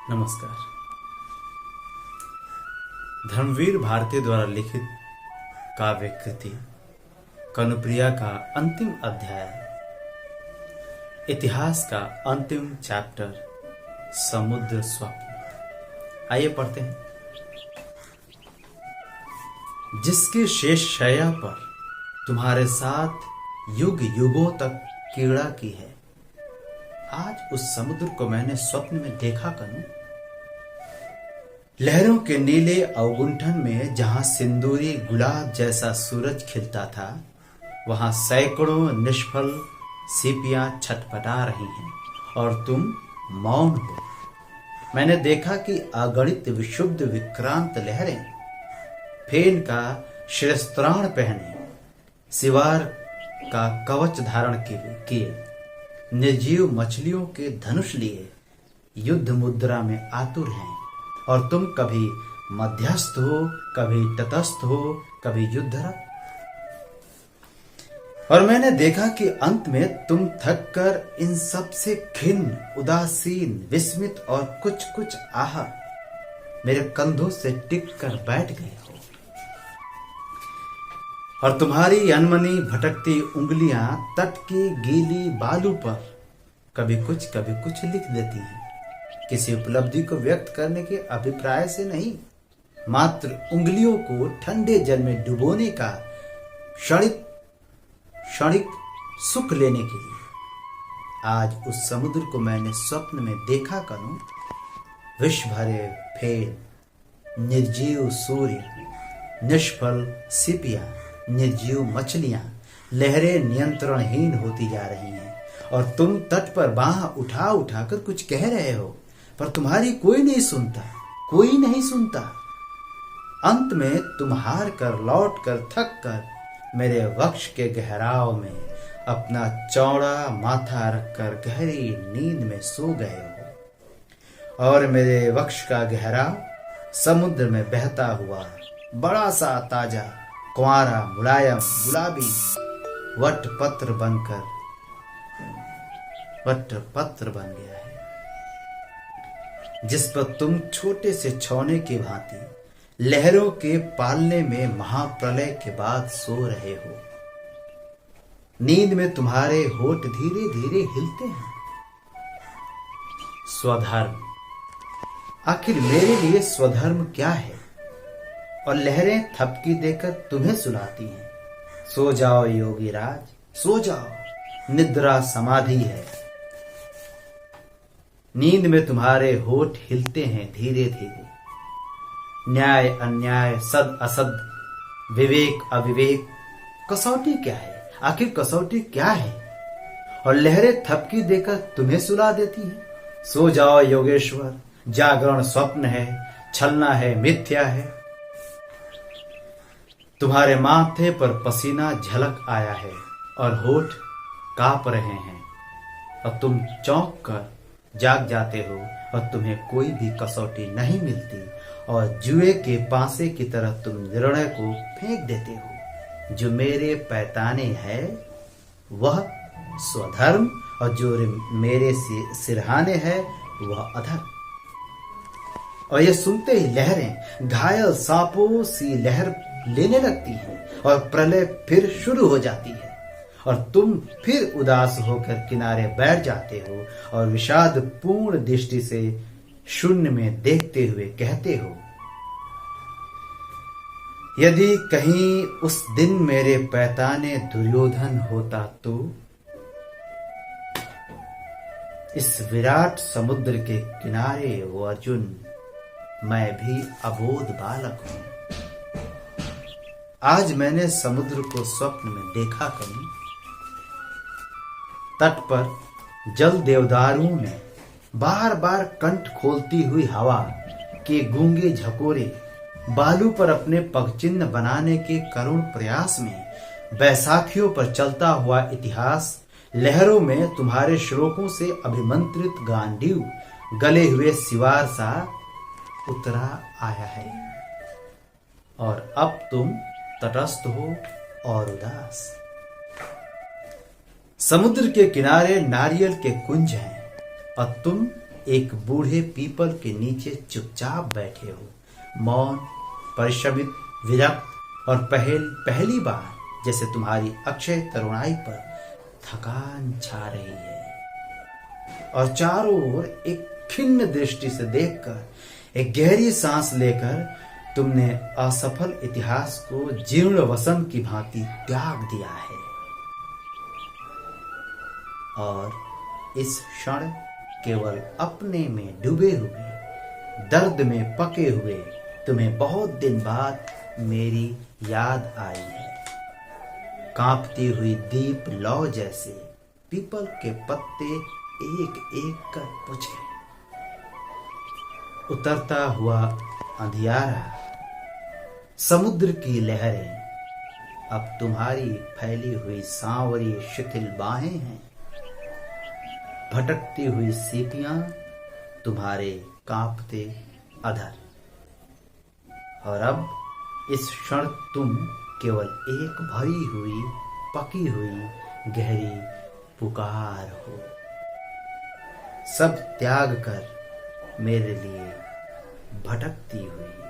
नमस्कार। धर्मवीर भारती द्वारा लिखित काव्य कृति कनुप्रिया का अंतिम अध्याय, इतिहास का अंतिम चैप्टर, समुद्र स्वप्न। आइए पढ़ते हैं। जिसकी शेष शैया पर तुम्हारे साथ युग युगों तक क्रीड़ा की है, आज उस समुद्र को मैंने स्वप्न में देखा करूं। लहरों के नीले अवगुंठन में जहां सिंदूरी गुलाब जैसा सूरज खिलता था, वहां सैकड़ों निष्फल सीपियां छटपटा रही हैं और तुम मौन हो। मैंने देखा कि अगणित विशुद्ध विक्रांत लहरें फेन का शिरस्त्राण पहने, सिवार का कवच धारण किए, निर्जीव मछलियों के धनुष लिए युद्ध मुद्रा में आतुर हैं, और तुम कभी मध्यस्थ हो, कभी तटस्थ हो, कभी युद्धरत। और मैंने देखा कि अंत में तुम थक कर इन सब से खिन्न, उदासीन, विस्मित और कुछ कुछ आह मेरे कंधों से टिक कर बैठ गए हो, और तुम्हारी अनमनी भटकती उंगलियां तट की गीली बालू पर कभी कुछ लिख देती हैं, किसी उपलब्धि को व्यक्त करने के अभिप्राय से नहीं, मात्र उंगलियों को ठंडे जल में डुबोने का क्षणिक सुख लेने के लिए। आज उस समुद्र को मैंने स्वप्न में देखा करूं। विष भरे फेन, निर्जीव सूर्य, निष्फल सीपियां, निर्जीव मछलियां, लहरें नियंत्रणहीन होती जा रही हैं, और तुम तट पर बाह उठा उठाकर कुछ कह रहे हो, पर तुम्हारी कोई नहीं सुनता। अंत में तुम हार कर, लौट कर, थक कर मेरे वक्ष के गहराव में अपना चौड़ा माथा रखकर गहरी नींद में सो गए हो, और मेरे वक्ष का गहराव समुद्र में बहता हुआ बड़ा सा ताजा, कुंवारा, मुलायम, गुलाबी वटपत्र बन गया है, जिस पर तुम छोटे से छौने की भांति लहरों के पालने में महाप्रलय के बाद सो रहे हो। नींद में तुम्हारे होठ धीरे धीरे हिलते हैं। स्वधर्म, आखिर मेरे लिए स्वधर्म क्या है? और लहरें थपकी देकर तुम्हें सुलाती हैं, सो जाओ योगी राज, सो जाओ, निद्रा समाधि है। नींद में तुम्हारे होठ हिलते हैं धीरे धीरे। न्याय अन्याय, सद असद, विवेक अविवेक, कसौटी क्या है? आखिर कसौटी क्या है? और लहरें थपकी देकर तुम्हें सुला देती हैं, सो जाओ योगेश्वर, जागरण स्वप्न है, छलना है, मिथ्या है। तुम्हारे माथे पर पसीना झलक आया है और होठ कांप रहे हैं, और तुम चौंक कर जाग जाते हो, और तुम्हें कोई भी कसौटी नहीं मिलती, और जुए के पासे की तरह तुम निर्णय को फेंक देते हो। जो मेरे पैताने है वह स्वधर्म, और जो मेरे सिरहाने है वह अधर्म। और ये सुनते ही लहरें घायल सांपों सी लहर लेने लगती हैं, और प्रलय फिर शुरू हो जाती है, और तुम फिर उदास होकर किनारे बैठ जाते हो, और विषाद पूर्ण दृष्टि से शून्य में देखते हुए कहते हो, यदि कहीं उस दिन मेरे पैताने दुर्योधन होता तो इस विराट समुद्र के किनारे वो अर्जुन, मैं भी अबोध बालक हूं। आज मैंने समुद्र को स्वप्न में देखा करूं। तट पर जल देवदारुओं में बार बार कंठ खोलती हुई हवा के गूंगे झकोरे, बालू पर अपने पगचिन्ह बनाने के करुण प्रयास में बैसाखियों पर चलता हुआ इतिहास, लहरों में तुम्हारे श्लोकों से अभिमंत्रित गांडीव गले हुए सिवार सा उतरा आया है, और अब तुम तटस्थ हो और उदास। समुद्र के किनारे नारियल के कुंज हैं, और तुम एक बूढ़े पीपल के नीचे चुपचाप बैठे हो, मौन, परिश्रमित, विरक्त और पहली बार जैसे तुम्हारी अक्षय तरुणाई पर थकान छा रही है और चारों ओर एक खिन्न दृष्टि से देखकर, एक गहरी सांस लेकर तुमने असफल इतिहास को जीर्ण वसन की भांति त्याग दिया है। और इस क्षण केवल अपने में डूबे हुए, दर्द में पके हुए तुम्हें बहुत दिन बाद मेरी याद आई है। कांपती हुई दीप लौ जैसे पीपल के पत्ते एक एक कर बुझ गए। उतरता हुआ अंधियारा, समुद्र की लहरें अब तुम्हारी फैली हुई सांवरी शिथिल बाहें हैं। भटकती हुई सीपियां तुम्हारे कांपते अधर। और अब इस क्षण तुम केवल एक भरी हुई, पकी हुई गहरी पुकार हो। सब त्याग कर मेरे लिए भटकती हुई